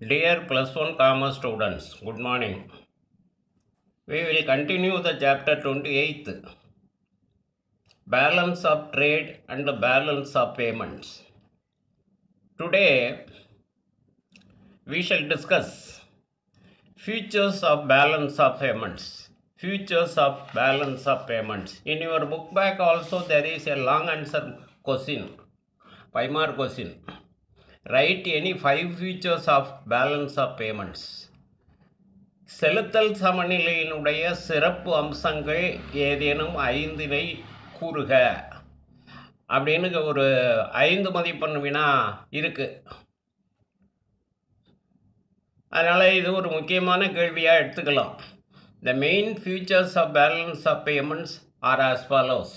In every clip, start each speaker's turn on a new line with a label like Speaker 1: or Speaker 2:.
Speaker 1: Dear plus one commerce students, good morning. We will continue the chapter 28th, Balance of Trade and the Balance of Payments. Today, we shall discuss Features of Balance of Payments. Features of Balance of Payments. In your book bag also there is a long answer question, 5-mark question. Write any 5 features of balance of payments. செலுத்தல் சமநிலையினுடைய சிறப்பு அம்சங்கள் ஏதேனும் 5 கூறுக அப்படின்னு ஒரு 5 மதிப்பெண் வினா இருக்கு. அதனால் இது ஒரு முக்கியமான கேள்வியாக எடுத்துக்கலாம். The main features of balance of payments are as follows.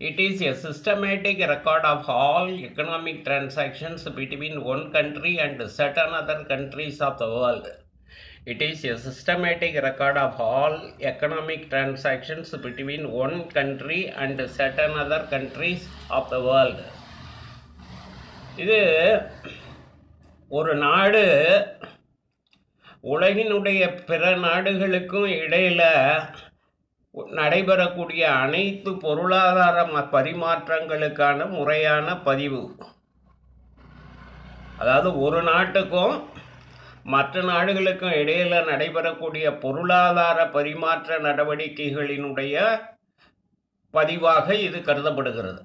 Speaker 1: It is a systematic record of all economic transactions between one country and certain other countries of the world. It is a systematic record of all economic transactions between one country and certain other countries of the world. இது ஒரு நாடு உலகினுடைய பிற நாடுகளுக்கும் இடையில் நடைபெறக்கூடிய அனைத்து பொருளாதார பரிமாற்றங்களுக்கான முறையான பதிவு. அதாவது ஒரு நாட்டுக்கும் மற்ற நாடுகளுக்கும் இடையில் நடைபெறக்கூடிய பொருளாதார பரிமாற்ற நடவடிக்கைகளினுடைய பதிவாக இது கருதப்படுகிறது.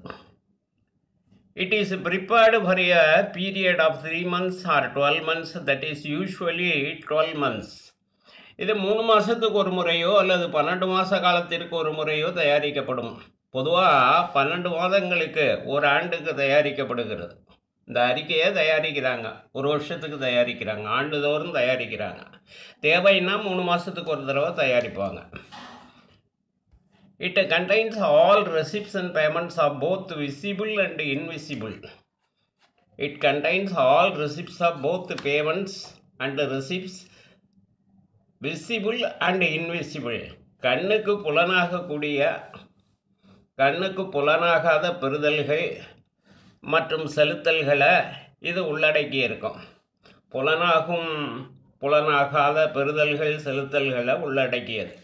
Speaker 1: It is prepared for a period of 3 months or 12 months, that is usually 12 months. இது 3 மாதத்துக்கு ஒரு முறையோ அல்லது 12 மாத காலத்திற்கு ஒரு முறையோ தயாரிக்கப்படும். பொதுவாக 12 மாதங்களுக்கு ஒரு ஆண்டுக்கு தயாரிக்கப்படுகிறது. இந்த அறிக்கையை தயாரிக்கிறாங்க, ஒரு வருஷத்துக்கு தயாரிக்கிறாங்க, ஆண்டுதோறும் தயாரிக்கிறாங்க. தேவைன்னா 3 மாதத்துக்கு ஒரு தடவை தயாரிப்பாங்க. It contains all receipts and payments of both visible and invisible. It contains all receipts of both payments and receipts, visible and invisible. கண்ணுக்கு புலனாகாத பெறுதல்கள் மற்றும் செலுத்தல்களை இது உள்ளடக்கி இருக்கும். புலனாகாத பெறுதல்கள் செலுத்தல்களை உள்ளடக்கியது.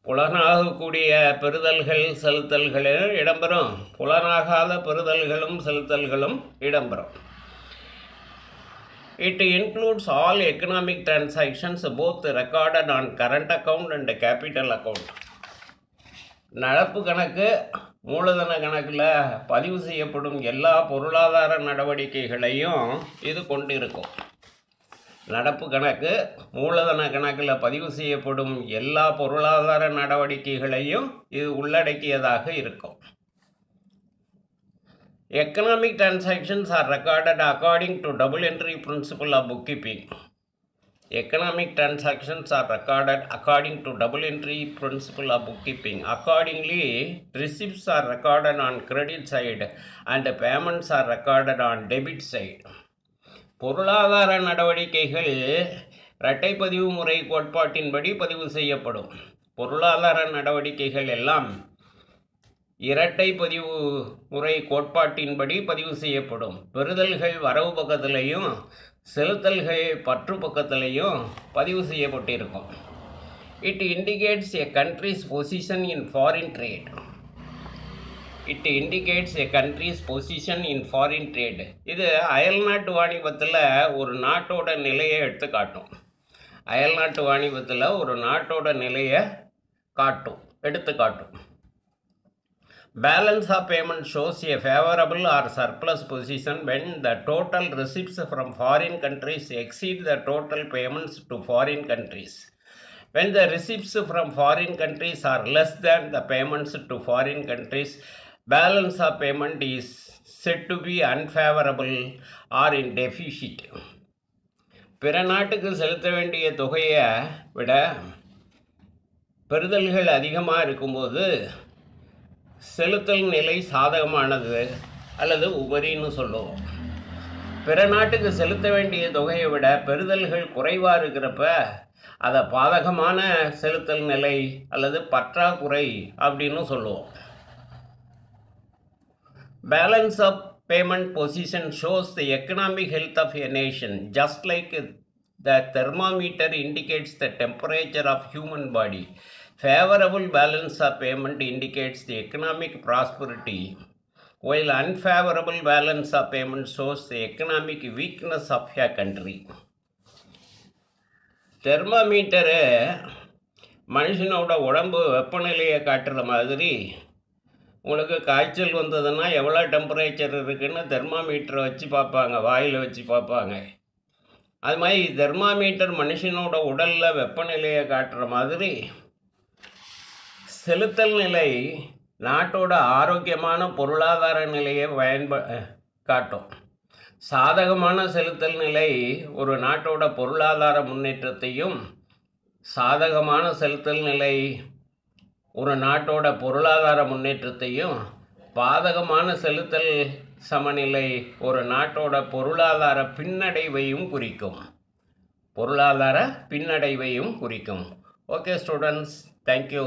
Speaker 1: புலனாகக்கூடிய பெறுதல்கள் செலுத்தல்களும் இடம்பெறும், புலனாகாத பெறுதல்களும் செலுத்தல்களும் இடம்பெறும். It includes all economic transactions both recorded on current account and capital account. நடப்பு கணக்கு மூலதன கணக்கில் பதிவு செய்யப்படும் எல்லா பொருளாதார நடவடிக்கைகளையும் இது கொண்டிருக்கும். நடப்பு கணக்கு மூலதன கணக்கில் பதிவு செய்யப்படும் எல்லா பொருளாதார நடவடிக்கைகளையும் இது உள்ளடக்கியதாக இருக்கும். Economic transactions are recorded according to double entry principle of bookkeeping. Economic transactions are recorded according to double entry principle of bookkeeping. Accordingly, receipts are recorded on credit side and payments are recorded on debit side. பொருளாதார நடவடிக்கைகள் இரட்டை பதிவு முறை கோட்பாட்டின்படி பதிவு செய்யப்படும். பொருளாதார நடவடிக்கைகள் எல்லாம் இரட்டை பதிவு முறை கோட்பாட்டின்படி பதிவு செய்யப்படும். பெறுதல்கள் வரவு பக்கத்திலையும் செலுத்தல்கள் பற்று பக்கத்திலையும் பதிவு செய்யப்பட்டிருக்கும். It indicates a country's position in foreign trade. It indicates a country's position in foreign trade. இது அயல்நாட்டு வாணிபத்தில் ஒரு நாட்டோட நிலையை எடுத்து காட்டும். அயல்நாட்டு வாணிபத்தில் ஒரு நாட்டோட நிலையை எடுத்து காட்டும். Balance of payment shows a favorable or surplus position when the total receipts from foreign countries exceed the total payments to foreign countries. When the receipts from foreign countries are less than the payments to foreign countries, balance of payment is said to be unfavorable or in deficit. பிற நாட்டுக்கு செலுத்த வேண்டிய தொகையை விட பெறுதல்கள் அதிகமாக இருக்கும்போது செலுத்தல் நிலை சாதகமானது அல்லது உபரின்னு சொல்லுவோம். பிற நாட்டுக்கு செலுத்த வேண்டிய தொகையை விட பெறுதல்கள் குறைவாக இருக்கிறப்ப அதை பாதகமான செலுத்தல் நிலை அல்லது பற்றாக்குறை அப்படின்னு சொல்லுவோம். Balance of payment position shows the economic health of a nation, just like the thermometer indicates the temperature of human body. Favorable balance of payment indicates the economic prosperity, while unfavorable balance of payment shows the economic weakness of a country. தெர்மாமீட்டரு மனுஷனோட உடம்பு வெப்பநிலையை காட்டுற மாதிரி உங்களுக்கு காய்ச்சல் வந்ததுன்னா எவ்வளோ temperature இருக்குதுன்னு தெர்மாமீட்டரை வச்சு பார்ப்பாங்க, வாயில் வச்சு பார்ப்பாங்க. அது மாதிரி தெர்மாமீட்டர் மனுஷனோட உடலில் வெப்பநிலையை காட்டுற மாதிரி செலுத்தல் நிலை நாட்டோட ஆரோக்கியமான பொருளாதார நிலையை காட்டும். சாதகமான செலுத்தல் நிலை ஒரு நாட்டோட பொருளாதார முன்னேற்றத்தையும், சாதகமான செலுத்தல் நிலை ஒரு நாட்டோட பொருளாதார முன்னேற்றத்தையும், பாதகமான செலுத்தல் சமநிலை ஒரு நாட்டோட பொருளாதார பின்னடைவையும் குறிக்கும். Okay students, thank you.